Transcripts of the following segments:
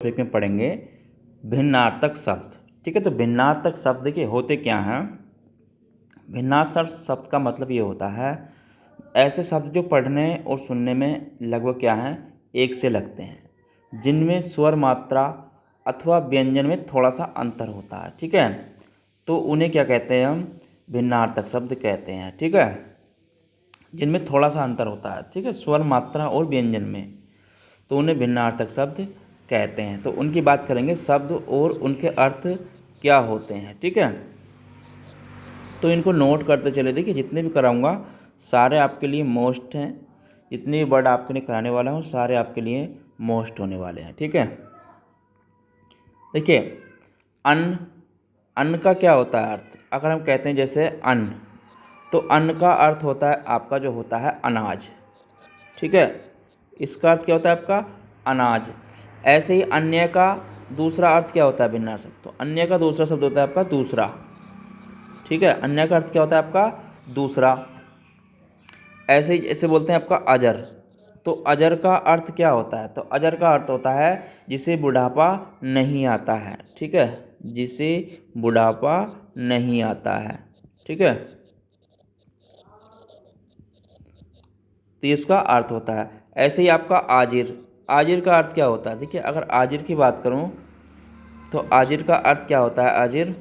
Topic में पढ़ेंगे भिन्नार्थक शब्द। ठीक है, तो भिन्नार्थक शब्द देखिए होते क्या हैं। भिन्नार्थक शब्द का मतलब ये होता है ऐसे शब्द जो पढ़ने और सुनने में लगभग क्या हैं एक से लगते हैं, जिनमें स्वर मात्रा अथवा व्यंजन में थोड़ा सा अंतर होता है। ठीक है, तो उन्हें क्या कहते हैं, हम भिन्नार्थक शब्द कहते हैं। ठीक है, जिनमें थोड़ा सा अंतर होता है, ठीक है, स्वर मात्रा और व्यंजन में, तो उन्हें भिन्नार्थक शब्द कहते हैं। तो उनकी बात करेंगे, शब्द और उनके अर्थ क्या होते हैं। ठीक है, तो इनको नोट करते चले। देखिए जितने भी कराऊंगा सारे आपके लिए मोस्ट हैं, जितने भी वर्ड आपके लिए कराने वाला हूँ सारे आपके लिए मोस्ट होने वाले हैं। ठीक है, देखिए अन्न, अन्न का क्या होता है अर्थ। अगर हम कहते हैं जैसे अन्न, तो अन्न का अर्थ होता है आपका जो होता है अनाज। ठीक है, इसका अर्थ क्या होता है आपका अनाज। ऐसे ही अन्य का दूसरा अर्थ क्या होता है भिन्नार्थक शब्द, तो अन्य का दूसरा शब्द होता है आपका दूसरा। ठीक है, अन्य का अर्थ क्या होता है आपका दूसरा। ऐसे ही जैसे बोलते हैं आपका अजर, तो अजर का अर्थ क्या होता है, तो अजर का अर्थ होता है जिसे बुढ़ापा नहीं आता है। ठीक है, जिसे बुढ़ापा नहीं आता है। ठीक है, तो इसका अर्थ होता है। ऐसे ही आपका आजिर, आजिर का अर्थ क्या होता है। देखिए अगर आजिर की बात करूं तो आजिर का अर्थ क्या होता है, आजिर,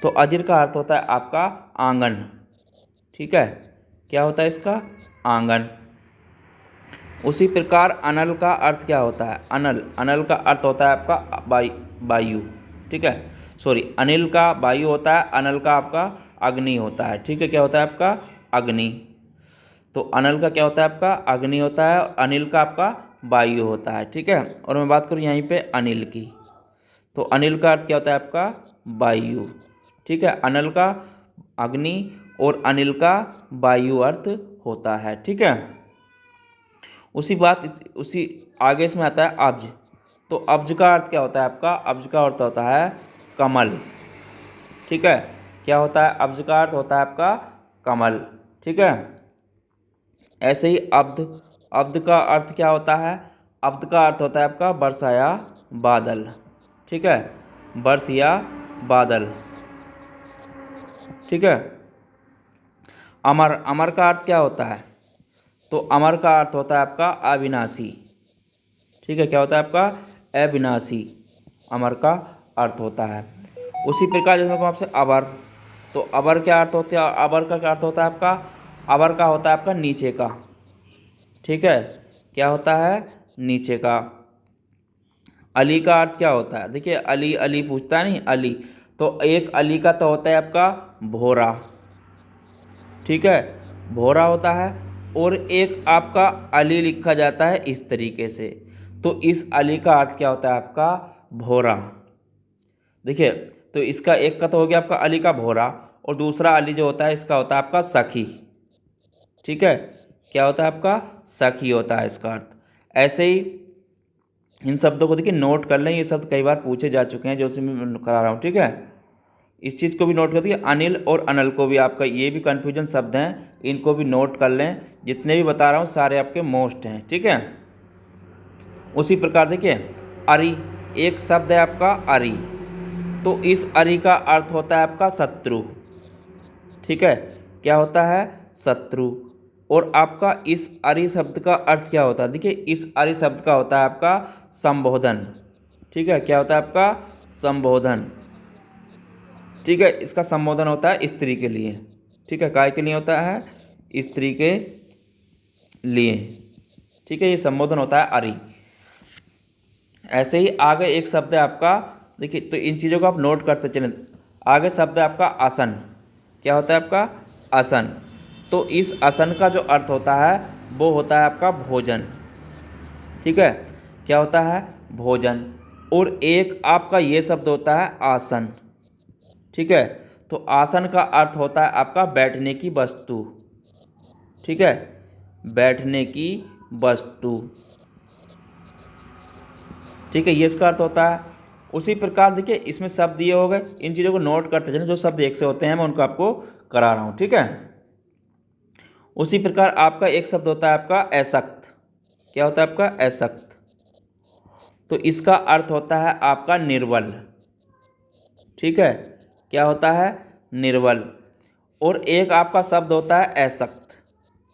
तो आजिर का अर्थ होता है आपका आंगन। ठीक है, क्या होता है इसका आंगन। उसी प्रकार अनल का अर्थ क्या होता है, अनल, अनल का अर्थ होता है आपका वायु। ठीक है, सॉरी, अनिल का वायु होता है, अनल का आपका अग्नि होता है। ठीक है, क्या होता है आपका अग्नि। तो अनल का क्या होता है आपका अग्नि होता है, अनिल का आपका वायु होता है। ठीक है, और मैं बात करूँ यहीं पे अनिल की, तो अनिल का अर्थ क्या होता है आपका वायु। ठीक है, अनल का अग्नि और अनिल का वायु अर्थ होता है। ठीक है, उसी आगे इसमें आता है अब्ज, तो अब्ज का अर्थ क्या होता है आपका, अब्ज का अर्थ होता है कमल। ठीक है, क्या होता है अब्ज का अर्थ होता है आपका कमल। ठीक है, ऐसे ही अब्द, अब्द का अर्थ क्या होता है, अब्द का अर्थ होता है आपका वर्षा या बादल। ठीक है, वर्ष या बादल। ठीक है, अमर, अमर का अर्थ क्या होता है, तो अमर का अर्थ होता है आपका अविनाशी। ठीक है, क्या होता है आपका अविनाशी, अमर का अर्थ होता है। उसी प्रकार जैसे मैं कहूँ आपसे अबर, तो अबर क्या अर्थ होता है, अबर का क्या अर्थ होता है आपका, अबर का होता है आपका नीचे का। ठीक है, क्या होता है नीचे का। अली का अर्थ क्या होता है, देखिए अली, अली पूछता नहीं अली, तो एक अली का तो होता है आपका भोरा। ठीक है, भोरा होता है, और एक आपका अली लिखा जाता है इस तरीके से, तो इस अली का अर्थ क्या होता है आपका भोरा। देखिए तो इसका एक का तो हो गया आपका अली का भोरा, और दूसरा अली जो होता है इसका होता है आपका सखी। ठीक है, क्या होता है आपका सखी होता है इसका अर्थ। ऐसे ही इन शब्दों को देखिए नोट कर लें, ये शब्द कई बार पूछे जा चुके हैं जो मैं करा रहा हूँ। ठीक है, इस चीज़ को भी नोट कर दिए, अनिल और अनल को भी आपका ये भी कन्फ्यूजन शब्द हैं, इनको भी नोट कर लें। जितने भी बता रहा हूँ सारे आपके मोस्ट हैं। ठीक है, उसी प्रकार देखिए अरि, एक शब्द है आपका अरि, तो इस अरि का अर्थ होता है आपका शत्रु। ठीक है, क्या होता है शत्रु। और आपका इस अरि शब्द का अर्थ क्या होता है, देखिए इस अरि शब्द का होता है आपका संबोधन। ठीक है, क्या होता है आपका संबोधन। ठीक है, इसका संबोधन होता है स्त्री के लिए। ठीक है, काय के लिए होता है, स्त्री के लिए। ठीक है, ये संबोधन होता है अरि। ऐसे ही आगे एक शब्द है आपका, देखिए तो इन चीज़ों को आप नोट करते चलें। आगे शब्द है आपका आसन, क्या होता है आपका आसन, तो इस आसन का जो अर्थ होता है वो होता है आपका भोजन। ठीक है, क्या होता है भोजन। और एक आपका ये शब्द होता है आसन। ठीक है, तो आसन का अर्थ होता है आपका बैठने की वस्तु। ठीक है, बैठने की वस्तु। ठीक है, ये इसका अर्थ होता है। उसी प्रकार देखिए इसमें शब्द ये हो गए, इन चीज़ों को नोट करते चलें, जो शब्द एक से होते हैं मैं उनको आपको करा रहा हूँ। ठीक है, उसी प्रकार आपका एक शब्द होता है आपका असक्त, क्या होता है आपका असक्त। तो इसका अर्थ होता है आपका निर्बल। ठीक है, क्या होता है? निर्बल। और एक आपका शब्द होता है असक्त।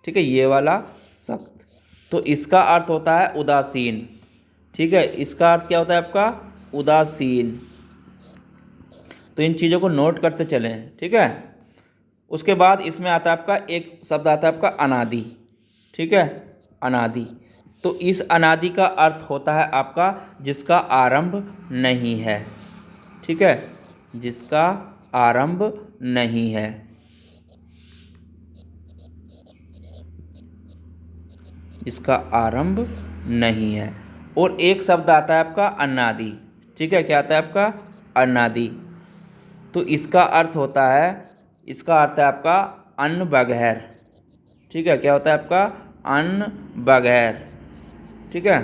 ठीक है, ये वाला सख्त, तो इसका अर्थ होता है उदासीन। ठीक है, इसका अर्थ क्या होता है आपका? उदासीन। तो इन चीज़ों को नोट करते चलें। ठीक है, उसके बाद इसमें आता है आपका एक शब्द आता है आपका अनादि। ठीक है, अनादि। तो इस अनादि का अर्थ होता है आपका जिसका आरंभ नहीं है। ठीक है, जिसका आरंभ नहीं है। इसका आरंभ नहीं है। और एक शब्द आता है आपका अन्नादि। ठीक है, क्या आता है आपका? अन्नादि। तो इसका अर्थ होता है, इसका अर्थ है आपका अन्न बगैर। ठीक है, क्या होता है आपका? अन्न बगैर। ठीक है,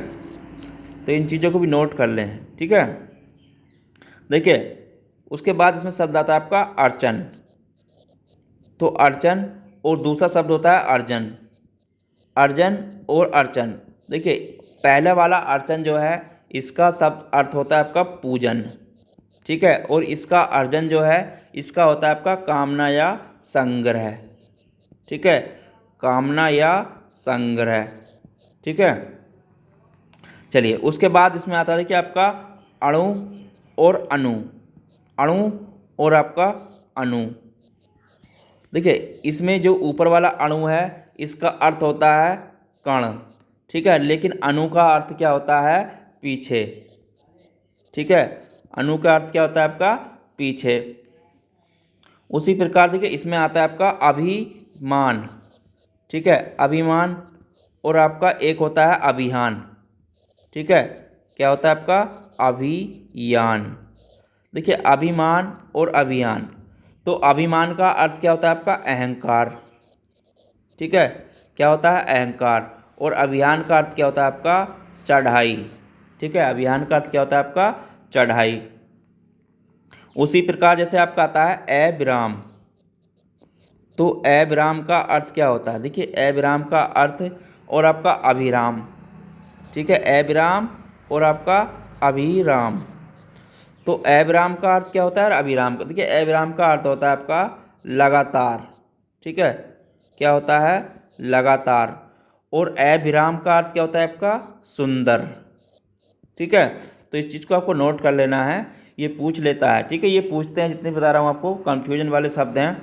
तो इन चीज़ों को भी नोट कर लें। ठीक है, देखिए उसके बाद इसमें शब्द आता है आपका अर्चन। तो अर्चन और दूसरा शब्द होता है अर्जन। अर्जन और अर्चन। देखिए पहले वाला अर्चन जो है इसका शब्द अर्थ होता है आपका पूजन। ठीक है, और इसका अर्जन जो है इसका होता है आपका कामना या संग्रह। ठीक है, कामना या संग्रह। ठीक है, चलिए उसके बाद इसमें आता है कि आपका अणु और अणु। अणु और आपका अणु। देखिए इसमें जो ऊपर वाला अणु है इसका अर्थ होता है कण। ठीक है, लेकिन अणु का अर्थ क्या होता है? पीछे। ठीक है, अणु का अर्थ क्या होता है आपका? पीछे। उसी प्रकार देखिए इसमें आता है आपका अभिमान। ठीक है, अभिमान। और आपका एक होता है अभियान। ठीक है, क्या होता है आपका? अभियान। देखिए अभिमान और अभियान। तो अभिमान का अर्थ क्या होता है आपका? अहंकार। ठीक है, क्या होता है? अहंकार। और अभियान का अर्थ क्या होता है आपका? चढ़ाई। ठीक है, अभियान का अर्थ क्या होता है आपका? चढ़ाई। उसी प्रकार जैसे आपका आता है अविराम। तो अविराम का अर्थ क्या होता है? देखिए अविराम का अर्थ और आपका अभिराम। ठीक है, अविराम और आपका अभिराम। तो अविराम का अर्थ क्या होता है? अभिराम का। देखिए अविराम का अर्थ होता है आपका लगातार। ठीक है, क्या होता है? लगातार। और अविराम का अर्थ क्या होता है आपका? सुंदर। ठीक है, तो इस चीज़ को आपको नोट कर लेना है, ये पूछ लेता है। ठीक है, ये पूछते हैं जितने बता रहा हूँ आपको, कंफ्यूजन वाले शब्द हैं।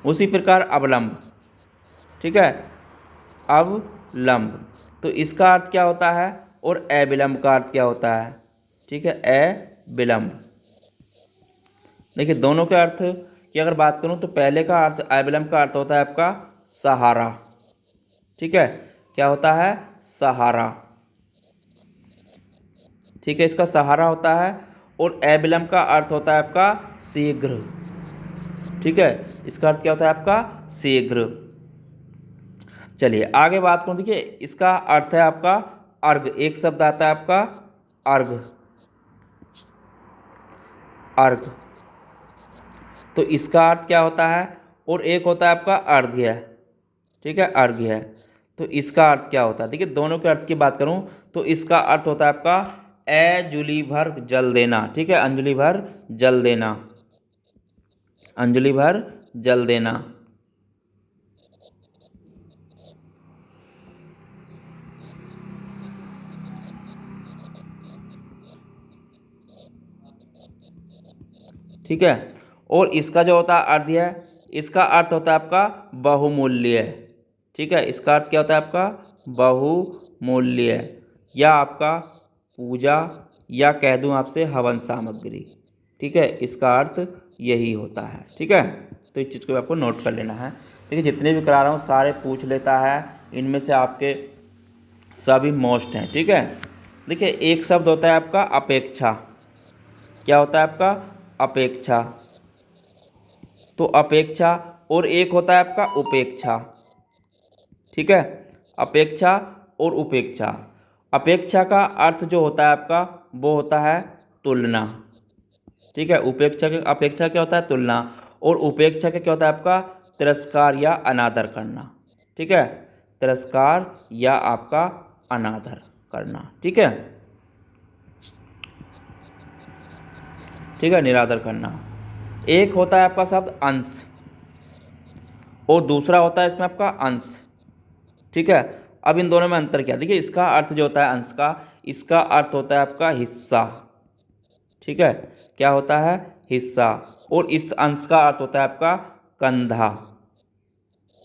उसी प्रकार अवलंब। ठीक है, अवलंब। तो इसका अर्थ क्या होता है? और अविलंब का अर्थ क्या होता है? ठीक है, अविलंब। देखिए दोनों के अर्थ की अगर बात करूं तो पहले का अर्थ अविलंब का अर्थ होता है आपका सहारा। ठीक है, क्या होता है? सहारा। ठीक है, इसका सहारा होता है। और अविलंब का अर्थ होता है आपका शीघ्र। ठीक है, इसका अर्थ क्या होता है आपका? शीघ्र। चलिए आगे बात करूं, देखिए इसका अर्थ है आपका अर्घ। एक शब्द आता है आपका अर्घ। अर्घ। तो इसका अर्थ क्या होता है? और एक होता है आपका अर्घ्य। ठीक है, अर्घ्य। तो इसका अर्थ क्या होता है? देखिए दोनों के अर्थ की बात करूं तो इसका अर्थ होता है आपका अंजलि भर जल देना। ठीक है, अंजलि भर जल देना। अंजलि भर जल देना। ठीक है, और इसका जो होता है अर्थ है, इसका अर्थ होता है आपका बहुमूल्य। ठीक है, इसका अर्थ क्या होता है आपका? बहुमूल्य, या आपका पूजा, या कह दूं आपसे हवन सामग्री। ठीक है, इसका अर्थ यही होता है। ठीक है, तो इस चीज़ को आपको नोट कर लेना है। देखिए जितने भी करा रहा हूँ सारे पूछ लेता है, इनमें से आपके सभी मोस्ट हैं। ठीक है, देखिए एक शब्द होता है आपका अपेक्षा। क्या होता है आपका? अपेक्षा। तो अपेक्षा। और एक होता है आपका उपेक्षा। ठीक है, अपेक्षा और उपेक्षा। अपेक्षा का अर्थ जो होता है आपका वो होता है तुलना। ठीक है, उपेक्षा के अपेक्षा क्या होता है? तुलना। और उपेक्षा का क्या होता है आपका? तिरस्कार या अनादर करना। ठीक है, तिरस्कार या आपका अनादर करना। ठीक है, ठीक है, निरादर करना। एक होता है आपका शब्द अंश और दूसरा होता है इसमें आपका अंश। ठीक है, अब इन दोनों में अंतर क्या, देखिए इसका अर्थ जो होता है अंश का, इसका अर्थ होता है आपका हिस्सा। ठीक है, क्या होता है, हिस्सा। और इस अंश का अर्थ होता है आपका कंधा।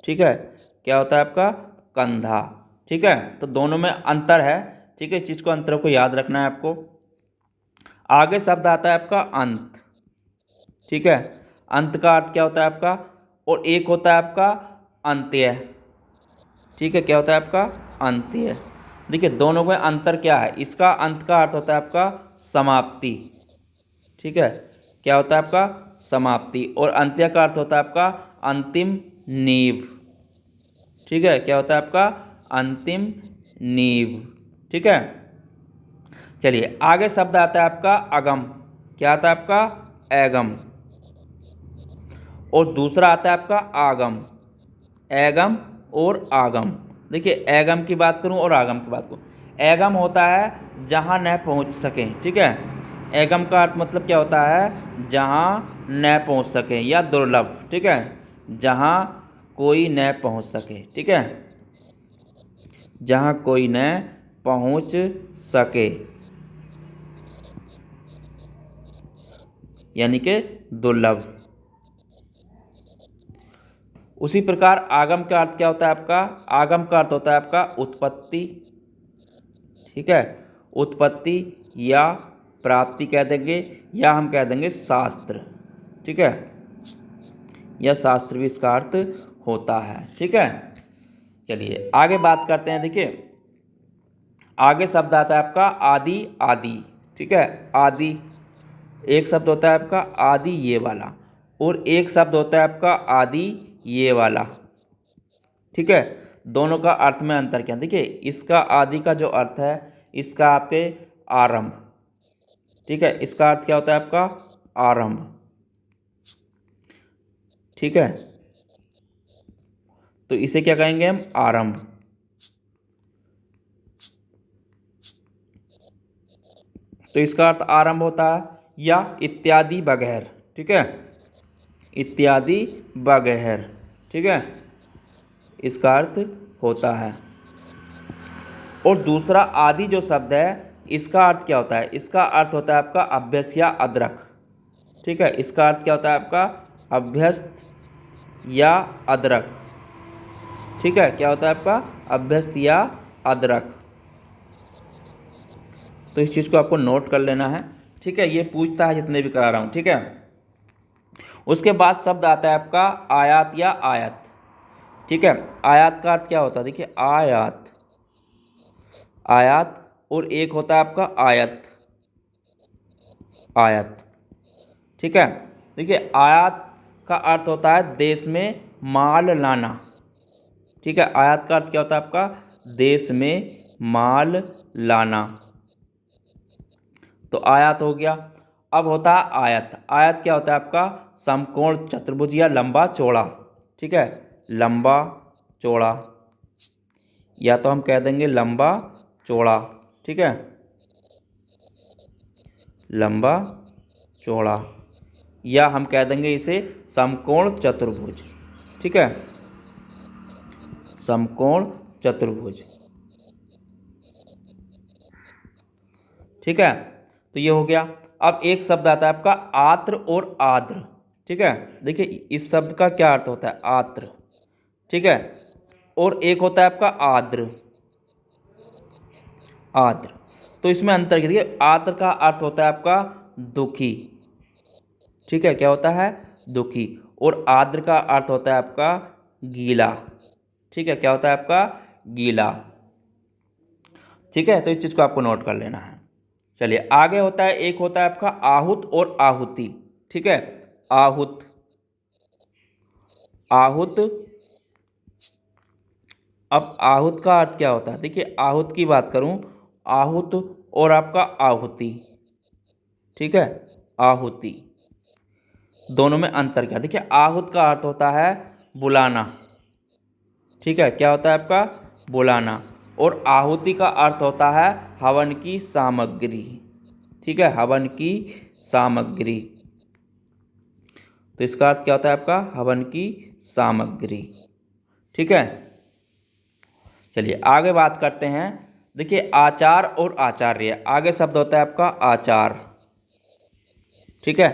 ठीक है, क्या होता है आपका कंधा। ठीक है, तो दोनों में अंतर है। ठीक है, इस चीज़ को, अंतर को याद रखना है आपको। आगे शब्द आता है आपका अंत। ठीक है, अंत का अर्थ क्या होता है आपका, और एक होता है आपका अंत्य। ठीक है, क्या होता है आपका अंत्य। देखिए दोनों में अंतर क्या है, इसका अंत का अर्थ होता है आपका समाप्ति। ठीक है, क्या होता है आपका समाप्ति, और अंत्य का अर्थ होता है आपका अंतिम नींव। ठीक है, क्या होता है आपका अंतिम नींव। ठीक है, चलिए आगे शब्द आता है आपका अगम। क्या आता है आपका एगम। और दूसरा आता है आपका आगम। एगम और आगम। देखिए एगम की बात करूं और आगम की बात करूं। एगम होता है जहां न पहुंच सके। ठीक है, एगम का अर्थ मतलब क्या होता है, जहां न पहुंच सके या दुर्लभ। ठीक है, जहां कोई न पहुंच सके। ठीक है, जहां कोई न पहुंच सके, यानी कि दुर्लभ। उसी प्रकार आगम का अर्थ क्या होता है आपका, आगम का अर्थ होता है आपका उत्पत्ति। ठीक है, उत्पत्ति या प्राप्ति कह देंगे, या हम कह देंगे शास्त्र। ठीक है, यह शास्त्र भी इसका अर्थ होता है। ठीक है, चलिए आगे बात करते हैं। देखिए आगे शब्द आता है आपका आदि। आदि, ठीक है, आदि। एक शब्द होता है आपका आदि ये वाला, और एक शब्द होता है आपका आदि ये वाला। ठीक है, दोनों का अर्थ में अंतर क्या, देखिए इसका आदि का जो अर्थ है, इसका आपके आरंभ। ठीक है, इसका अर्थ क्या होता है आपका आरंभ। ठीक है, तो इसे क्या कहेंगे हम, आरंभ। तो इसका अर्थ आरंभ होता है, या इत्यादि वगैरह। ठीक है, इत्यादि वगैरह। ठीक है, इसका अर्थ होता है। और दूसरा आदि जो शब्द है, इसका अर्थ क्या होता है, इसका अर्थ होता है आपका अभ्यस्त या अदरक। ठीक है, इसका अर्थ क्या होता है आपका अभ्यस्त या अदरक। ठीक है, क्या होता है आपका अभ्यस्त या अदरक। तो इस चीज़ को आपको नोट कर लेना है। ठीक है, ये पूछता है जितने भी करा रहा हूँ। ठीक है, उसके बाद शब्द आता है आपका आयात या आयत। ठीक है, आयात का अर्थ क्या होता है, देखिए आयात, आयात, और एक होता है आपका आयत। आयत, ठीक है, देखिए आयात का अर्थ होता है देश में माल लाना। ठीक है, आयात का अर्थ क्या होता है आपका देश में माल लाना। तो आयात हो गया। अब होता है आयत। आयत क्या होता है आपका समकोण चतुर्भुज या लंबा चौड़ा। ठीक है, लंबा चौड़ा, या तो हम कह देंगे लंबा चौड़ा। ठीक है, लंबा चौड़ा, या हम कह देंगे इसे समकोण चतुर्भुज। ठीक है, समकोण चतुर्भुज। ठीक है, तो ये हो गया। अब एक शब्द आता है आपका आत्र और आद्र। ठीक है, देखिए इस शब्द का क्या अर्थ होता है, आत्र। ठीक है, और एक होता है आपका आद्र। आद्र, तो इसमें अंतर क्या, देखिए आद्र का अर्थ होता है आपका दुखी। ठीक है, क्या होता है दुखी, और आद्र का अर्थ होता है आपका गीला। ठीक है, क्या होता है आपका गीला। ठीक है, तो इस चीज़ को आपको नोट कर लेना है। चलिए आगे होता है, एक होता है आपका आहुत और आहुति। ठीक है, आहुत, आहुत। अब आहुत का अर्थ क्या होता है, देखिए आहुत की बात करूं, आहुत और आपका आहुति। ठीक है, आहुति, दोनों में अंतर क्या, देखिए आहुत का अर्थ होता है बुलाना। ठीक है, क्या होता है आपका बुलाना, और आहुति का अर्थ होता है हवन की सामग्री। ठीक है, हवन की सामग्री। तो इसका अर्थ क्या होता है आपका? हवन की सामग्री। ठीक है, चलिए आगे बात करते हैं। देखिए आचार और आचार्य, आगे शब्द होता है आपका आचार। ठीक है,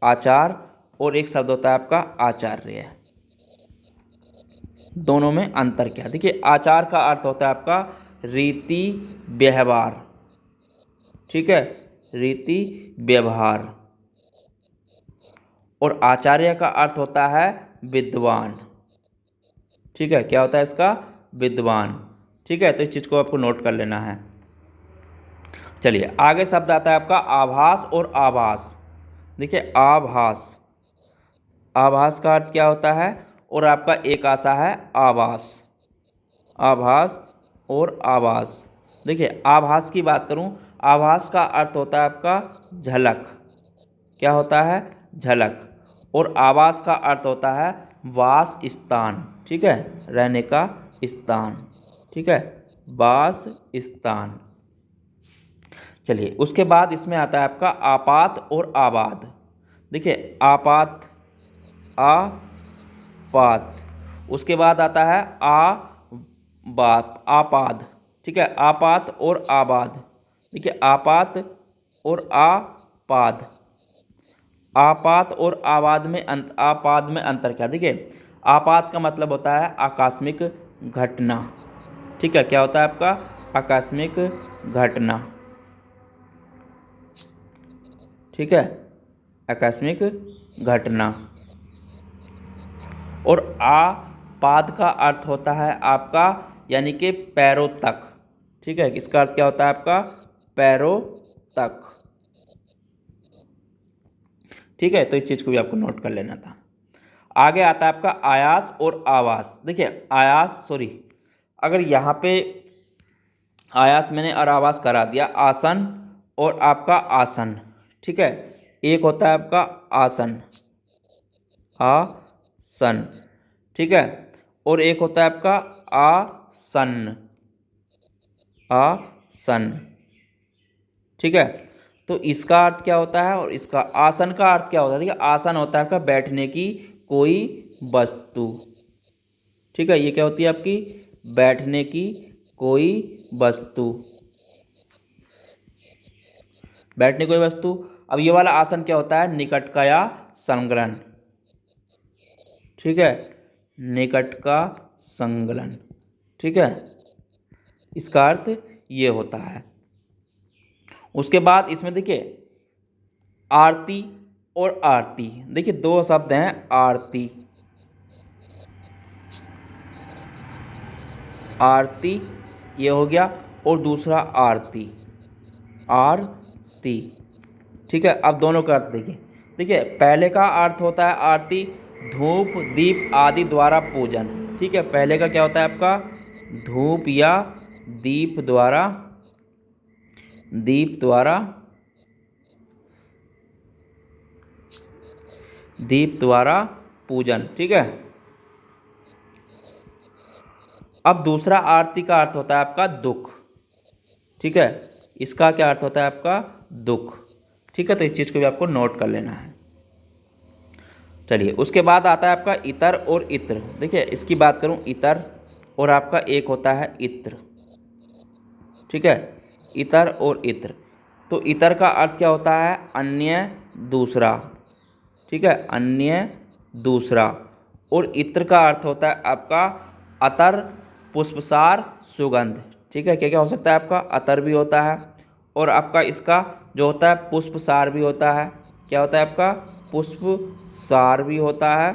आचार और एक शब्द होता है आपका आचार्य। दोनों में अंतर क्या? देखिए आचार का अर्थ होता है आपका रीति व्यवहार। ठीक है, रीति व्यवहार। और आचार्य का अर्थ होता है विद्वान। ठीक है, क्या होता है इसका? विद्वान। ठीक है, तो इस चीज़ को आपको नोट कर लेना है। चलिए आगे शब्द आता है आपका आभास और आभास। देखिए आभास, आभास का अर्थ क्या होता है? और आपका एक आशा है आभास, आभास और आभास। देखिए आभास की बात करूं, आभास का अर्थ होता है आपका झलक। क्या होता है? झलक। और आवास का अर्थ होता है वास स्थान। ठीक है, रहने का स्थान। ठीक है, वास स्थान। चलिए उसके बाद इसमें आता है आपका आपात और आबाद। देखिए आपात, आपात, उसके बाद आता है आपाद। ठीक है, आपात और आबाद। देखिए आपात और आपाद, आपात और आपाद में अंतर क्या? देखिए आपात का मतलब होता है आकस्मिक घटना। ठीक है, क्या होता है आपका? आकस्मिक घटना। ठीक है, आकस्मिक घटना। और आपाद का अर्थ होता है आपका यानी कि पैरों तक। ठीक है, इसका अर्थ क्या होता है आपका? पैरों तक। ठीक है, तो इस चीज़ को भी आपको नोट कर लेना था। आगे आता है आपका आयास और आवास। देखिए आयास, सॉरी, अगर यहाँ पे आयास मैंने और आवास करा दिया, आसन और आपका आसन। ठीक है, एक होता है आपका आसन, आसन। ठीक है, और एक होता है आपका आसन, आसन। ठीक है, तो इसका अर्थ क्या होता है और इसका आसन का अर्थ क्या होता है? देखिए आसन होता है आपका बैठने की कोई वस्तु। ठीक है, ये क्या होती है आपकी? बैठने की कोई वस्तु, बैठने की कोई वस्तु। अब ये वाला आसन क्या होता है? निकट का या संलग्न। ठीक है, निकट का संलग्न। ठीक है, इसका अर्थ ये होता है। उसके बाद इसमें देखिए आरती और आरती। देखिए दो शब्द हैं, आरती, आरती ये हो गया, और दूसरा आरती, आरती। ठीक है, अब दोनों का अर्थ देखिए। देखिए पहले का अर्थ होता है आरती, धूप दीप आदि द्वारा पूजन। ठीक है, पहले का क्या होता है आपका? धूप या दीप द्वारा, दीप द्वारा, दीप द्वारा पूजन। ठीक है, अब दूसरा आरती का अर्थ होता है आपका दुख। ठीक है, इसका क्या अर्थ होता है आपका? दुख। ठीक है, तो इस चीज़ को भी आपको नोट कर लेना है। चलिए उसके बाद आता है आपका इतर और इत्र। देखिए इसकी बात करूं, इतर और आपका एक होता है इत्र। ठीक है, इतर और इत्र। तो इतर का अर्थ क्या होता है? अन्य, दूसरा। ठीक है, अन्य, दूसरा। और इत्र का अर्थ होता है आपका अतर, पुष्पसार, सुगंध। ठीक है, क्या क्या हो सकता है आपका? अतर भी होता है, और आपका इसका जो होता है पुष्पसार भी होता है। क्या होता है आपका? पुष्पसार भी होता है,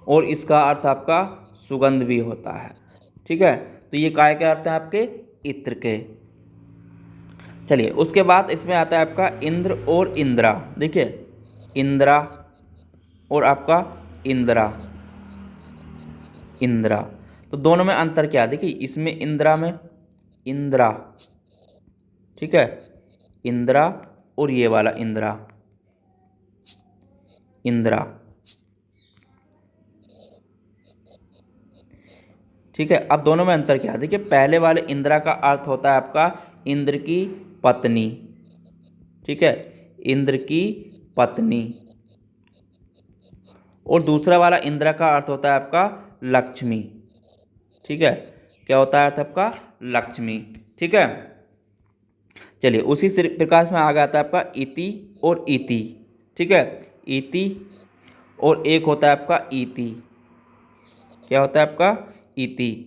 और इसका अर्थ आपका सुगंध भी होता है। ठीक है, तो ये काय के अर्थ हैं आपके? इत्र के। चलिए उसके बाद इसमें आता है आपका इंद्र और इंद्रा। देखिए इंद्रा और आपका इंद्रा, इंद्रा। तो दोनों में अंतर क्या? देखिए इसमें इंद्रा में इंद्रा। ठीक है, इंद्रा, और ये वाला इंद्रा, इंद्रा। ठीक है, अब दोनों में अंतर क्या है? देखिए पहले वाले इंद्रा का अर्थ होता है आपका इंद्र की पत्नी। ठीक है, इंद्र की पत्नी। और दूसरा वाला इंद्र का अर्थ होता है आपका लक्ष्मी। ठीक है, क्या होता है अर्थ आपका लक्ष्मी। ठीक है, चलिए उसी प्रकार में आ जाता है आपका इति और इति। ठीक है, इति और एक होता है आपका इति। क्या होता है आपका इति।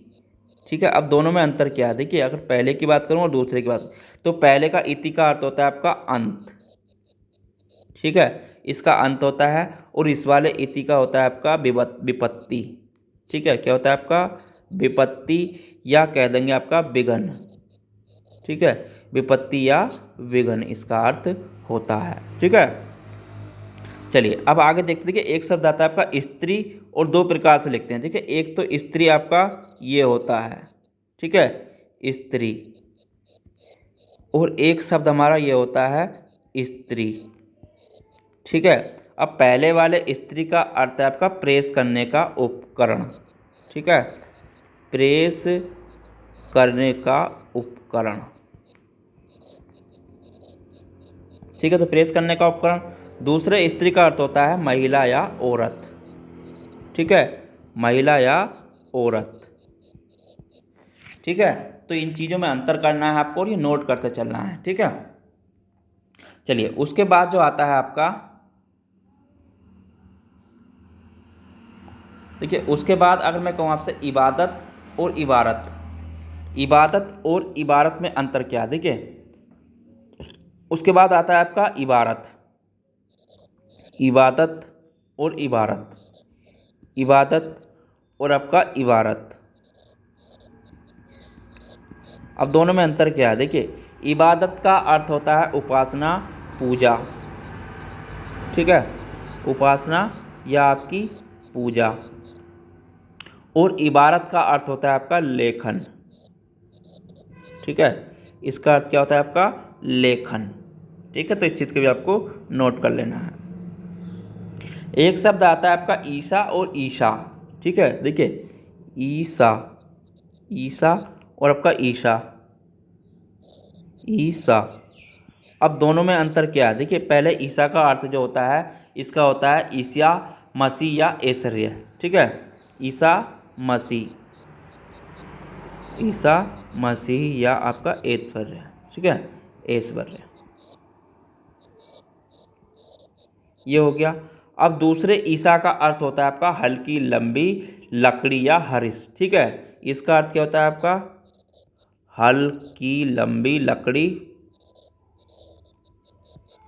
ठीक है, अब दोनों में अंतर क्या है, देखिए अगर पहले की बात करूं और दूसरे की बात, तो पहले का इति का अर्थ होता है आपका अंत। ठीक है, इसका अंत होता है, और इस वाले इति का होता है आपका विपत्ति। ठीक है, क्या होता है आपका विपत्ति, या कह देंगे आपका विघ्न। ठीक है, विपत्ति या विघ्न इसका अर्थ होता है। ठीक है, चलिए अब आगे देखते हैं कि एक शब्द आता है आपका स्त्री, और दो प्रकार से लिखते हैं। ठीक है, एक तो स्त्री आपका ये होता है, ठीक है, स्त्री, और एक शब्द हमारा ये होता है स्त्री। ठीक है, अब पहले वाले स्त्री का अर्थ है आपका प्रेस करने का उपकरण। ठीक है, प्रेस करने का उपकरण। ठीक है, तो प्रेस करने का उपकरण। दूसरे स्त्री का अर्थ होता है महिला या औरत। ठीक है, महिला या औरत। ठीक है, तो इन चीज़ों में अंतर करना है आपको, और ये नोट करते चलना है। ठीक है, चलिए उसके बाद जो आता है आपका, देखिए उसके बाद अगर मैं कहूँ आपसे इबादत और इबारत, इबादत और इबारत में अंतर क्या है, देखिए उसके बाद आता है आपका इबारत, इबादत और इबारत, इबादत और आपका इबारत। अब दोनों में अंतर क्या है, देखिए इबादत का अर्थ होता है उपासना, पूजा। ठीक है, उपासना या आपकी पूजा। और इबारत का अर्थ होता है आपका लेखन। ठीक है, इसका अर्थ क्या होता है आपका लेखन। ठीक है, तो इस चीज़ को भी आपको नोट कर लेना है। एक शब्द आता है आपका ईसा और ईशा। ठीक है, देखिए ईसा, ईसा और आपका ईशा, ईसा। अब दोनों में अंतर क्या है, देखिए पहले ईसा का अर्थ जो होता है, इसका होता है ईसा मसीह या ऐश्वर्य। ठीक है, ईसा मसीह, ईसा मसीह या आपका ऐश्वर्य। ठीक है, ऐश्वर्य, ये हो गया। अब दूसरे ईसा का अर्थ होता है आपका हल्की लंबी लकड़ी या हरिस। ठीक है, इसका अर्थ क्या होता है आपका हल्की लंबी लकड़ी,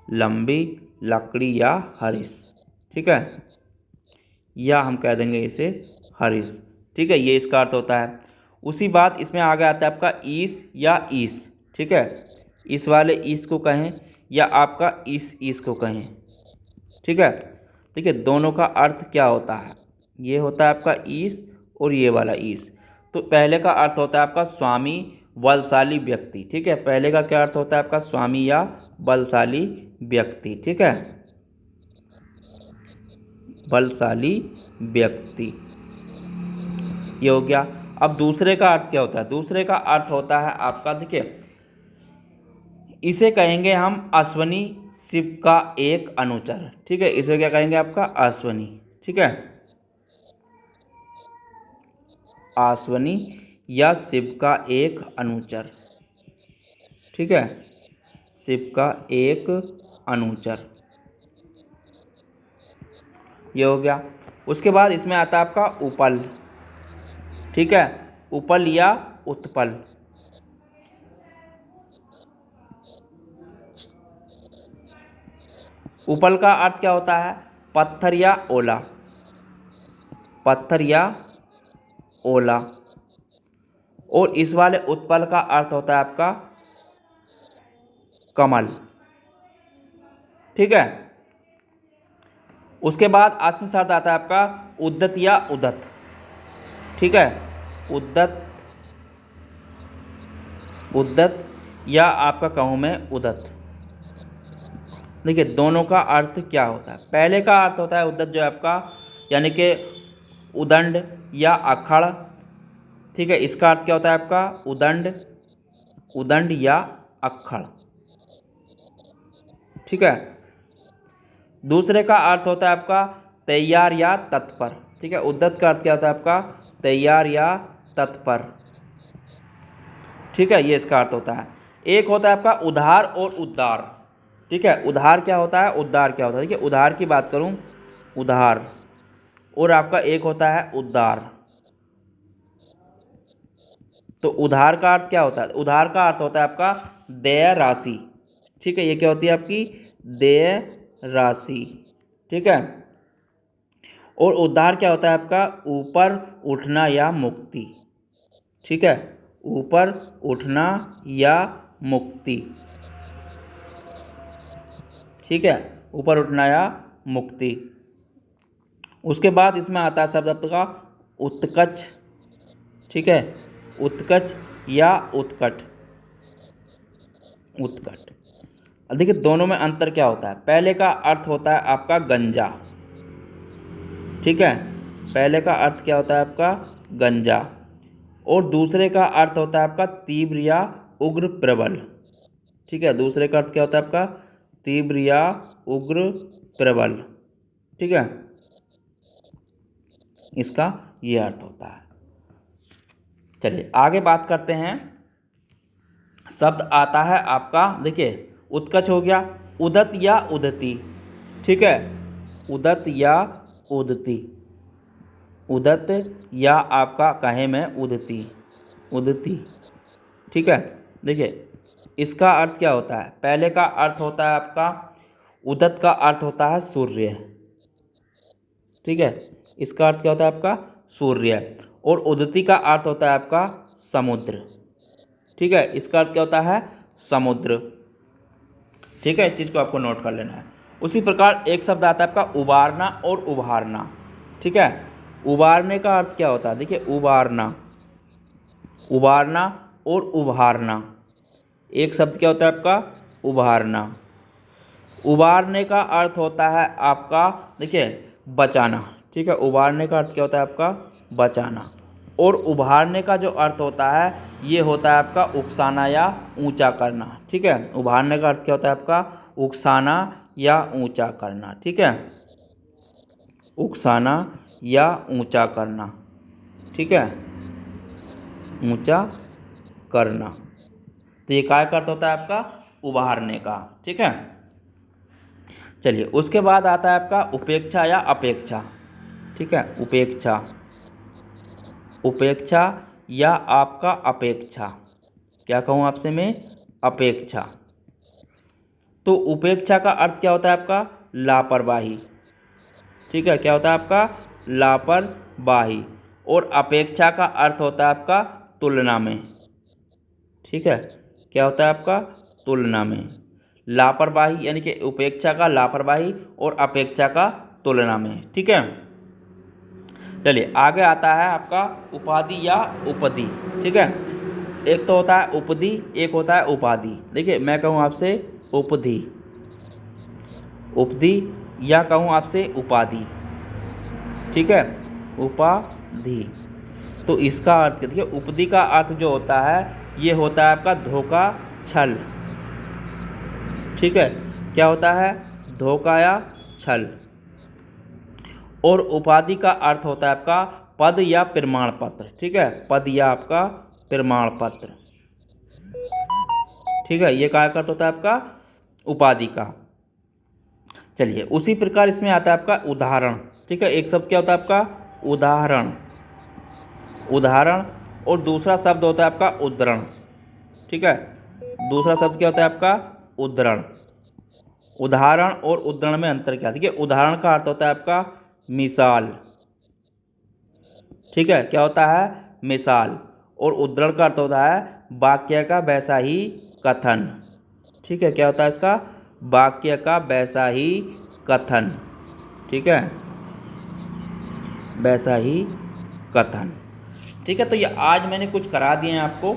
लंबी लकड़ी या हरिस। ठीक है, या हम कह देंगे इसे हरिस। ठीक है, ये इसका अर्थ होता है। उसी बात इसमें आगे आता है आपका ईस या ईस। ठीक है, इस वाले ईस को कहें या आपका ईस को कहें। ठीक है, देखिए दोनों का अर्थ क्या होता है, ये होता है आपका ईस और ये वाला ईस। तो पहले का अर्थ होता है आपका स्वामी, बलशाली व्यक्ति। ठीक है, पहले का क्या अर्थ होता है आपका स्वामी या बलशाली व्यक्ति। ठीक है, बलशाली व्यक्ति, ये हो गया। अब दूसरे का अर्थ क्या होता है, दूसरे का अर्थ होता है आपका, देखिए इसे कहेंगे हम अश्वनी, शिव का एक अनुचर। ठीक है, इसे क्या कहेंगे आपका अश्वनी। ठीक है, अश्वनी या शिव का एक अनुचर। ठीक है, शिव का एक अनुचर, ये हो गया। उसके बाद इसमें आता है आपका उपल। ठीक है, उपल या उत्पल। उपल का अर्थ क्या होता है पत्थर या ओला, पत्थर या ओला। और इस वाले उत्पल का अर्थ होता है आपका कमल। ठीक है, उसके बाद आसपास शब्द आता है आपका उद्दत या उदत। ठीक है, उद्दत, उद्दत या आपका कहूँ मैं उदत। देखिए दोनों का अर्थ क्या होता है, पहले का अर्थ होता है उद्दत जो है आपका यानी कि उदंड या अखड़। ठीक है, इसका अर्थ क्या होता है आपका उदंड, उदंड या अखड़। ठीक है। दूसरे का अर्थ होता है आपका तैयार या तत्पर, ठीक है। उद्यत का अर्थ क्या होता है आपका तैयार या तत्पर, ठीक है, ये इसका अर्थ होता है। एक होता है आपका उधार और उद्धार, ठीक है। उधार क्या होता है, उद्धार क्या होता है, ठीक है। उधार की बात करूं, उधार, और आपका एक होता है उद्धार। तो उधार का अर्थ क्या होता है, उधार का अर्थ होता है आपका देय राशि, ठीक है। ये क्या होती है आपकी देय राशि, ठीक है। और उद्धार क्या होता है आपका ऊपर उठना या मुक्ति, ठीक है, ऊपर उठना या मुक्ति, ठीक है, ऊपर उठना या मुक्ति। उसके बाद इसमें आता है शब्द आपका उत्कच, ठीक है, उत्कच या उत्कट, उत्कट। अब देखिए दोनों में अंतर क्या होता है। पहले का अर्थ होता है आपका गंजा, ठीक है, पहले का अर्थ क्या होता है आपका गंजा, और दूसरे का अर्थ होता है आपका तीव्र या उग्र प्रबल, ठीक है। दूसरे का अर्थ क्या होता है आपका तीव्र या उग्र प्रबल, ठीक है, इसका ये अर्थ होता है। चलिए आगे बात करते हैं। शब्द आता है आपका, देखिए उत्कच हो गया, उदत या उदती, ठीक है, उदत या उदती, उदत या आपका कहे में उदती, उदती, ठीक है। देखिए इसका अर्थ क्या होता है। पहले का अर्थ होता है आपका उदत का अर्थ होता है सूर्य, ठीक है, इसका अर्थ क्या होता है आपका सूर्य, और उदती का अर्थ होता है आपका समुद्र, ठीक है, इसका अर्थ क्या होता है समुद्र, ठीक है। इस चीज़ को आपको नोट कर लेना है। उसी प्रकार एक शब्द आता है आपका उबारना और उभारना, ठीक है। उबारने का अर्थ क्या होता है, देखिए उबारना, उबारना और उभारना, एक शब्द क्या होता है आपका उभारना। उबारने का अर्थ होता है आपका देखिए बचाना, ठीक है, उबारने का अर्थ क्या होता है आपका बचाना, और उभारने का जो अर्थ होता है ये होता है आपका उकसाना या ऊंचा करना, ठीक है। उभारने का अर्थ क्या होता है आपका उकसाना या ऊंचा करना, ठीक है, उकसाना या ऊंचा करना, ठीक है, ऊंचा करना। तो ये काय का अर्थ होता है आपका उभारने का, ठीक है। चलिए उसके बाद आता है आपका उपेक्षा या अपेक्षा, ठीक है, उपेक्षा, उपेक्षा या आपका अपेक्षा, क्या कहूँ आपसे मैं अपेक्षा। तो उपेक्षा का अर्थ क्या होता है आपका लापरवाही, ठीक है, क्या होता है आपका लापरवाही, और अपेक्षा का अर्थ होता है आपका तुलना में, ठीक है, क्या होता है आपका तुलना में। लापरवाही यानी कि उपेक्षा का लापरवाही और अपेक्षा का तुलना में, ठीक है। चलिए आगे आता है आपका उपाधि या उपधि, ठीक है। एक तो होता है उपधि, एक होता है उपाधि। देखिए मैं कहूँ आपसे उपधि, उपधि, या कहूँ आपसे उपाधि, ठीक है, उपाधि। तो इसका अर्थ देखिए उपधि का अर्थ जो होता है ये होता है आपका धोखा छल, ठीक है, क्या होता है धोखा या छल। और उपाधि का अर्थ होता है आपका पद या प्रमाण पत्र, ठीक है, पद या आपका प्रमाण पत्र, ठीक है, ये क्या अर्थ होता है आपका उपाधि का। चलिए उसी प्रकार इसमें आता है आपका उदाहरण, ठीक है। एक शब्द क्या होता है आपका उदाहरण, उदाहरण, और दूसरा शब्द होता है आपका उद्धरण, ठीक है, दूसरा शब्द क्या होता है आपका उद्धरण। उदाहरण और उद्धरण में अंतर क्या है, देखिए उदाहरण का अर्थ होता है आपका मिसाल, ठीक है, क्या होता है मिसाल, और उद्धरण का अर्थ होता है वाक्य का वैसा ही कथन, ठीक है, क्या होता है इसका वाक्य का वैसा ही कथन, ठीक है, वैसा ही कथन, ठीक है। तो ये आज मैंने कुछ करा दिए हैं आपको,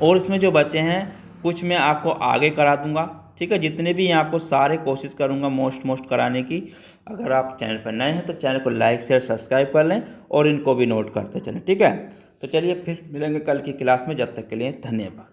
और इसमें जो बचे हैं कुछ मैं आपको आगे करा दूंगा, ठीक है। जितने भी हैं आपको सारे कोशिश करूंगा मोस्ट कराने की। अगर आप चैनल पर नए हैं तो चैनल को लाइक शेयर सब्सक्राइब कर लें और इनको भी नोट करते चलें, ठीक है। तो चलिए फिर मिलेंगे कल की क्लास में, जब तक के लिए धन्यवाद।